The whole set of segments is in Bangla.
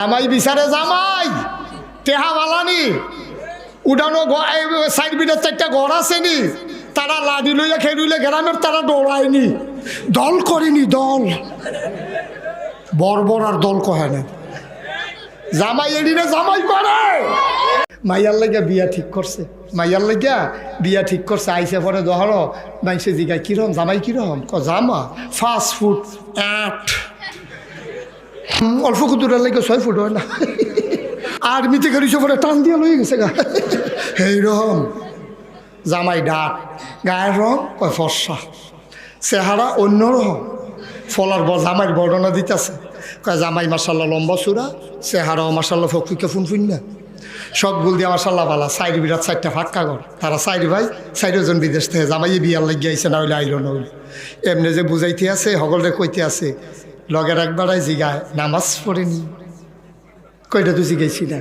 জামাই বিচারে জামাই টেহা বালানি উডানো সাইড বিটের চারটা ঘর আসেনি, তারা লাডি লইয়া খেলুইলে গ্রামের তারা দৌড়ায়নি, দল করেনি, দল বর্বর আর দল কহে না। জামাই এডিনে জামাই করে মাইয়ার লাগিয়া বিয়া ঠিক করছে, মাইয়ার লাগিয়া বিয়া ঠিক করছে। আইসে পরে দহর মাইসে জিগায় কিরম জামাই কিরম, জামা 5 ফুট 8, অল্প কুতুরের লাগে 6 ফুট হয় না, আর্মিতে গেছে পরে টান দিয়া লই গেছে গা এইরকম জামাই ডাক। গায়ের রং কয় ফর্সা, চেহারা অন্যরকম, ফলার জামাইয়ের বর্ণনা দিতেছে, কয় জামাই মার্শাল্লাহ লম্বা চূড়া, চেহারাও মার্শাল্লাহ ফকুকে ফুনফুন না, সব গুল দিয়ে মার্শাল্লাহ বালা। সাইড বিরাট 4টা ফাঁকা ঘর, তারা 4 ভাই 4 জন বিদেশ থেকে জামাই বিয়ার লাগিয়ে আইসে, না হইলে আইল না হইলে এমনি যে বুঝাইতে আছে সকলরে কইতে আছে। লগের একবারাই জিগায় নামাজ পড়েনি, কইটা তুই জিগাইছি না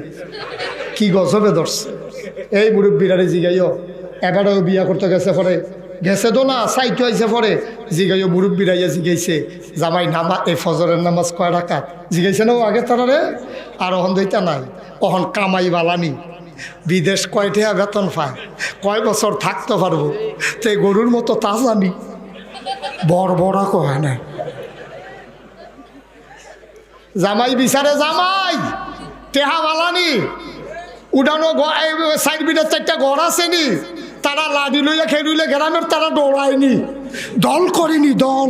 কি গজবে ধরছে। এই মুরব্বীরারে জিগাইও এবারেও বিয়া করতে গেছে পরে গেছে তো না সাইটো আইসে পরে জিগাইও মুরব্বীরাইয়া জিগাইছে জামাই এই ফজরের নামাজ কয় রাকাত জিগাইছে না ও আগে তারারে। আর অহন দইতা নাই, অহন কামাই বালানি, বিদেশ কয়টা বেতন পায়, কয় বছর থাকতে পারবো, তো গরুর মতো তা জানি বড়া কয় না। জামাই বিচারে জামাই টেহা বালানি উডানো সাইড বিটের 4টা ঘর আসেনি, তারা লাডি লইয়া খেলুইলে গ্রামের তারা দৌড়ায়নি, দল করেনি, দল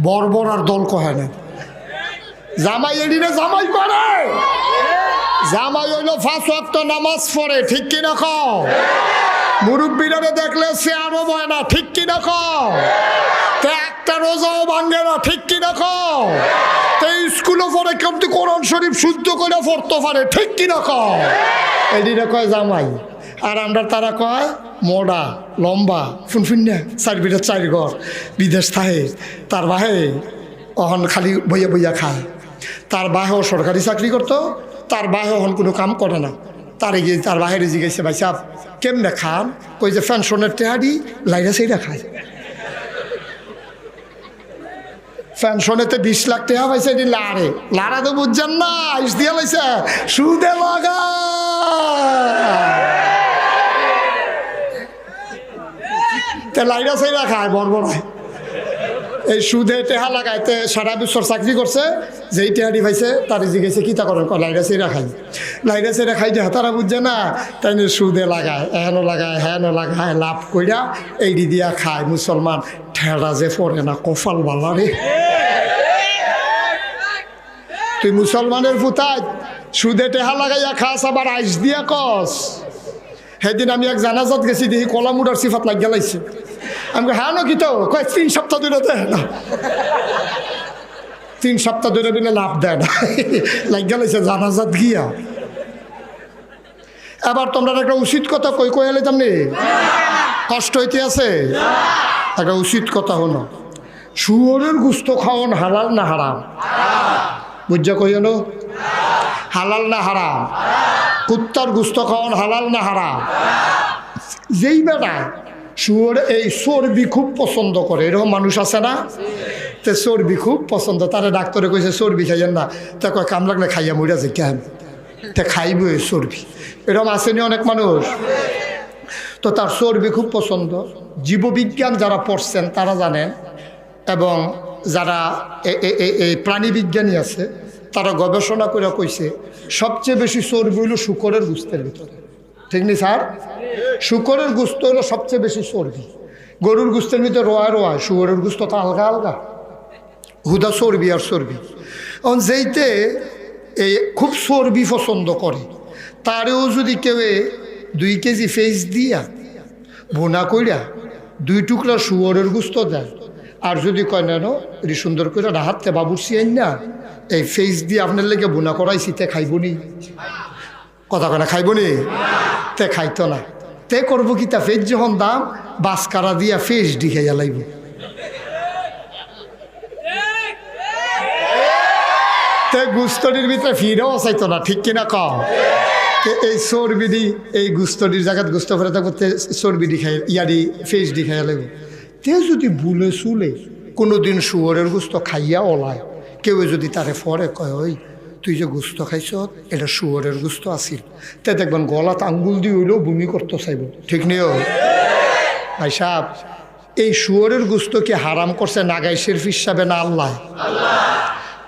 বর্বর আর দল কহে না। জামাই এডিনে জামাই করে, জামাই হইল 5 ওয়াক্ত নামাজ পড়ে, ঠিক কিনা কও? মুরব্বীরা দেখলে সে আরো বয় না, ঠিক কিনা কও? তে একটা রোজাও ভাঙ্গে না, ঠিক কিনা কও? তে স্কুলে পড়ে কেমতি কোরআন শরীফ শুদ্ধ করে পড়তে পারে, ঠিক কিনা কও? এদিকে কয় জামাই, আর আমরা তারা কয় মোড়া লম্বা ফুনফুন্যা 4 বিটের 4 ঘর বিদেশ থাকে, তার বাহে অহন খালি বইয়া বইয়া খায়, তার বাহেও সরকারি চাকরি করতো, তার বাহে অহন কোনো কাম করে না। তারে গিয়ে তার বাহিরে জিজ্ঞাসা ভাই সাহেব কেমনে খান, কই যে পেনশনের টেহারি লাইরা সেইটা খায়, পেনশনেতে 20 লাখ টাকা পাইছে, এটি লারে লারা তো বুঝছেন না, আইস দিয়া লাইছে সুদে লাগা লাইরা সেইরা খায় বড়বড়ায়, এই সুদে টেহা লাগাইতে সারা বছর চাকরি করছে, যেই টেহারি পাইছে তারে জিজ্ঞাসা কী তা করেন, লাইরা সেইরা খাই, লাইরা সেইরা খাই যে তারা বুঝছে না, তাই সুদে লাগায় এহেনো লাগায় হ্যানো লাগায় লাভ কইরা এইডি দিয়া খায়। মুসলমান ঠেড়া যে পড়ে না কপাল বালা রে, তুই মুসলমানের পুতায় সুদে টেহা লাগাইয়া খাস আবার আইস দিয়া কস। সেদিন আমি এক জানাজাত গেছি, দেখি কলামুডার সিফাত লাগিয়া লাইছে, আমি হ্যাঁ ন কি তো কয় 3 সপ্তাহ ধরে দেয় না, 3 সপ্তাহ ধরে বিনা লাভ দেয় না, লাগিয়া লাইছে জানাজাত গিয়া। এবার তোমরা একটা উচিত কথা কই কই এলে তেমনি কষ্ট হইতে আছে, একটা উচিত কথা হলো, শুয়োরের গুস্ত খাওয়ান হালাল না হারাম? বুঝা কইল হালাল না হারাম? কুত্তার গুস্ত খাওয়ান হালাল না হারাম? যেই বেটা শুয়োর এই চর্বি খুব পছন্দ করে, এরকম মানুষ আছে না, তে চর্বি খুব পছন্দ, তারা ডাক্তারে কইছে চর্বি খাইয়েন না, তা কয় কাম লাগলে খাইয়া মরিয়া যে কেন, তে খাইব এই চর্বি, এরকম আসেনি অনেক মানুষ, তো তার চর্বি খুব পছন্দ। জীববিজ্ঞান যারা পড়ছেন তারা জানেন, এবং যারা এই প্রাণী বিজ্ঞানী আছে তারা গবেষণা করে কইছে সবচেয়ে বেশি চর্বি হলো শুকরের গুস্তের ভিতরে, ঠিক নি স্যার? শুকরের গুস্ত হলো সবচেয়ে বেশি চর্বি, গরুর গুস্তের ভিতরে রোয়া, শুকরের গুস্ত তো আলগা আলগা, হুদা চর্বি আর চর্বি। যেইতে এই খুব চর্বি পছন্দ করে, তারেও যদি কেউ 2 কেজি ফেস দিয়া ভুনা কইরা 2 টুকরা শুয়োরের গুস্ত দেয়, আর যদি কয় না এটি সুন্দর করে হাতে বাবুরসি আইন না এই ফেস দিয়ে আপনার লেগে ভুনা করাইছি, তে খাইবনি, কথা কয় না খাইবনি, তে খাইতো না, তে করবো কি, তা ফেস যখন দাম বাসকারা দিয়া ফেস ডিখাইয়া লাইব। তে গুস্তটির ভিতরে ফিরেও চাইতো না, ঠিক কিনা কও? এই চর্বিডি এই গুস্তটির জায়গায় গুস্ত ফেরে থাকবো, চর্বিডি খাই ইয়ারি ফেস ডিখাইয়া লাইব। তে যদি ভুলে চুলে কোনোদিন শুয়োরের গুস্ত খাইয়া ওলায়, কেউ যদি তারে ফরে কয় ওই তুই যে গুস্ত খাইছ এটা শুয়োরের গুস্ত আসিল, তাই দেখবেন গলাত আঙ্গুল দিয়ে হইলেও বমি করতে চাইব, ঠিক নেই? ভাই সাহেব, এই শুয়োরের গুস্ত কি হারাম করছে নাগাই শরীফ হিসাবে না আল্লাহ?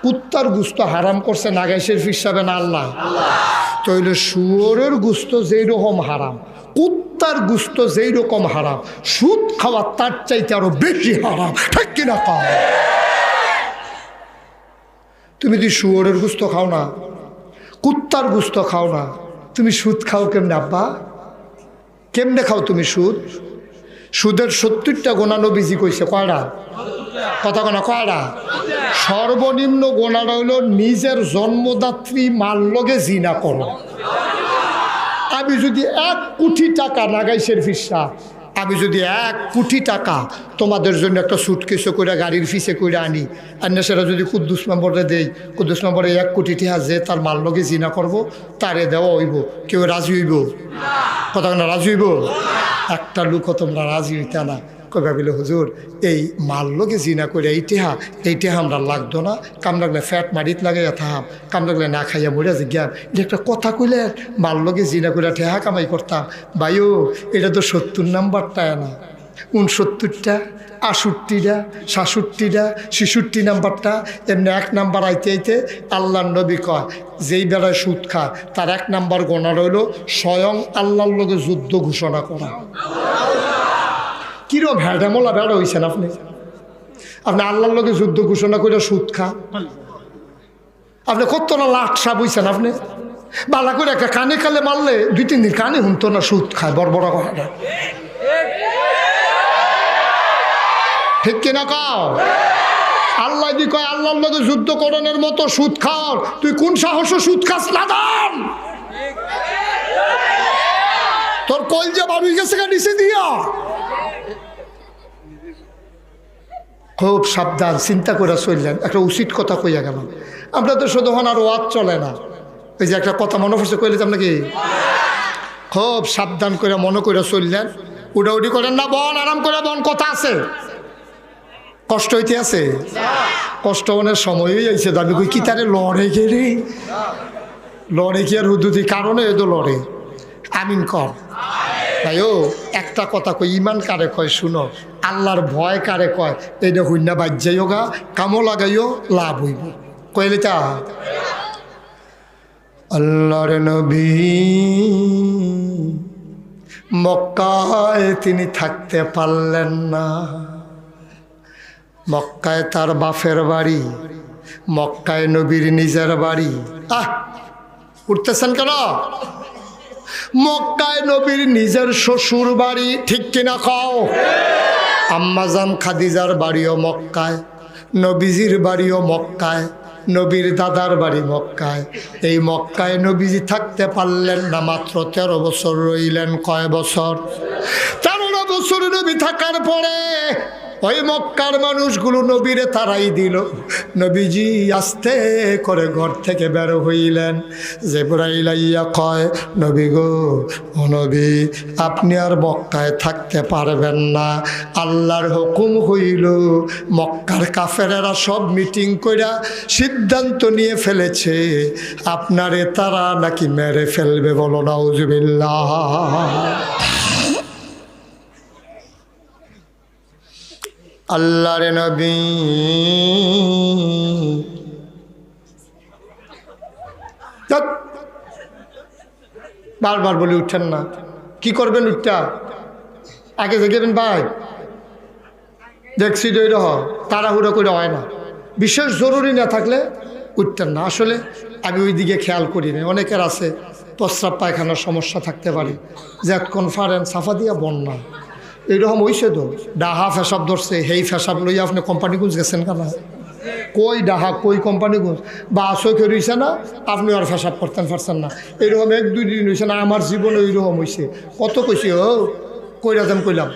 কুত্তার গুস্ত হারাম করছে নাগাই শরীফ হিসাবে না আল্লাহ? তাইলে শুয়োরের গুস্ত যেই রকম হারাম, কুত্তার গুস্ত যেই রকম হারাম, সুদ খাওয়া তার চাইতে আরো বেশি হারাম, ঠিক কিনা? খাও তুমি যদি শুয়োরের গুস্ত খাও না, কুত্তার গুস্ত খাও না, তুমি সুদ খাও কেমনে আব্বা? কেমনে খাও তুমি সুদ? সুদের 70টা গোনা নবীজি কইছে, কয়টা? কথা কোনা কয়টা? সর্বনিম্ন গোনাটা হইল নিজের জন্মদাত্রী মার লগে জিনা করো। আমি যদি 1 কোটি টাকা নাগাইশের ফিসা, আমি যদি 1 কোটি টাকা তোমাদের জন্য একটা সুটকেসে করে গাড়ির ফিসে করে আনি, আর না সেটা যদি কুদ্দুস মেম্বরে দেই, কুদ্দুস মেম্বরে 1 কোটি টাকা যে তার মার লগে জিনা করবো তারে দেওয়া হইব, কেউ রাজি হইব? কথা না রাজি হইব? একটা লোকও তোমরা রাজি হইতা না। কই ভাবিল হুজুর এই মাল লোকে জিনা করে এইটা আমরা লাগতো না, কাম লাগলে ফ্যাট মারিত লাগে থাম, কাম লাগলে না খাইয়া মরিয়া জিজ্ঞাম, এটা একটা কথা কইলে মাল লোকে জিনা করে ঠেহা কামাই করতাম। ভাইও এটা তো 70 নাম্বারটা না, 69টা, 68টা, 67টা, 66 নাম্বারটা, এমনি 1 নাম্বার আইতে আল্লাহর নবী কয় যেই বেলায় সুদ খায় তার 1 নাম্বার গোনা রইল স্বয়ং আল্লাহর লগে যুদ্ধ ঘোষণা করা। কিরম ভেড়ামোলা ভেড়া হয়েছেন আপনি? আপনি আল্লাহর লগে যুদ্ধ ঘোষণা করে সুদ খা, আপনি কতটা লাট সাপ হয়েছেন? আপনি বালা করে একটা কানে কালে মারলে 2-3 দিন কানে শুনতো না, সুদ খায়, বড় বড় কথা, ঠিক কিনা কাও? আল্লাহ দি কয় আল্লাহর লগে যুদ্ধ করণের মতো সুদ খাও, তুই কোন সাহস সুদ খাস? লাদান তোর কলজা বাড়ি গেছে নিচে দিয়া। খুব সাবধান, চিন্তা করে চললেন। একটা উচিত কথা কইয়া গেলাম, আমরা তো শুধু আর ওয়াজ চলে না, ওই যে একটা কথা মনে পড়ছে কইলে আপনাকে, খুব সাবধান করে মনে করে চললেন। উড়াউড়ি করেন না, বন আরাম করে বন, কথা আছে, কষ্ট হইতে আছে, কষ্ট মনের সময়ই আইছে। দাবি কই কি তারে লড়ে গেলে লড়ে কি আর হুদুদি কারণে এদো লড়ে। আমিন কর ভাইও। একটা কথা কই, ইমান কারে কয় শুনো, আল্লাহর ভয় কারে কয়, এইটা হইনা বাজ্যাইও গা, কামো লাগাইও লাভ হইব, কইলে তা আল্লাহর নবী মক্কায় তিনি থাকতে পারলেন না। মক্কায় তার বাপের বাড়ি, মক্কায় নবীর নিজের বাড়ি। উঠতেছেন কেন? মক্কায় নবীর নিজের শ্বশুর বাড়ি, ঠিক কিনা খাও? আম্মাজান খাদিজার বাড়িও মক্কায়, নবীজির বাড়িও মক্কায়, নবীর দাদার বাড়ি মক্কায়। এই মক্কায় নবীজি থাকতে পারলেন না, মাত্র 13 বছর রইলেন। কয় বছর? 13 বছর নবী থাকার পরে ওই মক্কার মানুষগুলো নবীরে তারাই দিল। নবীজি আস্তে করে ঘর থেকে বের হইলেন। জিবরাইল আইয়া কয়, নবী গো, ও নবী, আপনি আর মক্কায় থাকতে পারবেন না। আল্লাহর হুকুম হইল, মক্কার কাফেরেরা সব মিটিং কইরা সিদ্ধান্ত নিয়ে ফেলেছে আপনারে তারা নাকি মেরে ফেলবে। বলো নাউজুবিল্লাহ। আল্লাহর নবী বারবার বলে উঠেন না, কি করবেন? উঠটা আগে জেগেবেন ভাই, দেখছি দৈরহ তাড়াহুড়ো করে হয় না। বিশেষ জরুরি না থাকলে উঠতেন না। আসলে আমি ওই দিকে খেয়াল করি না। অনেকের আছে প্রস্রাব পায়খানার সমস্যা থাকতে পারে, জ্যাট কনফারেন্স সাফা দিয়া বন্যা এইরকম হইছে তো, ডাহা ফেসাব ধরছে, হেই ফেসাব লইয়া আপনি কোম্পানিগঞ্জ গেছেন কেন? কই ডাহা কই কোম্পানিগঞ্জ বা চোখে রইছে না, আপনি আর ফেসাব করতেন পারছেন না। এইরকম 1-2 দিন হয়েছে না, আমার জীবনে ওইরকম হয়েছে। কত কইছি ও কইরা দেন, কইলাম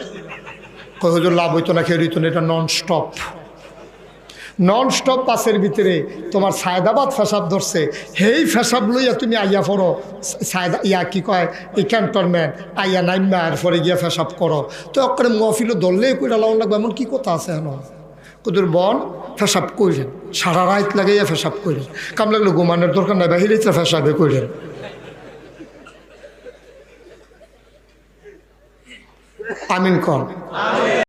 কই হুজুর লাভ হইতো না, খেয়ে হইতো না। এটা নন স্টপ পাসের ভিতরে তোমার সায়দাবাদ ফেসাব ধরছে, হেই ফেসাব লইয়া তুমি আইয়া পড়ো সায়দা ইয়া কি কয় এই ক্যান্টনমেন্ট আইয়া নাইমা আর পরে গিয়া ফেসাব করো। তো অক্ষরে মহফিলও ধরলেই কইরা লাউন লাগবে, এমন কি কথা আছে? হেন কুদুর বন ফেসাব কইলেন, সারা রাত লাগাইয়া পেশাব করেন, কাম লাগলে ঘুমানোর দরকার নাই, বাহিরে পেশাবে করেন। আমিন কর।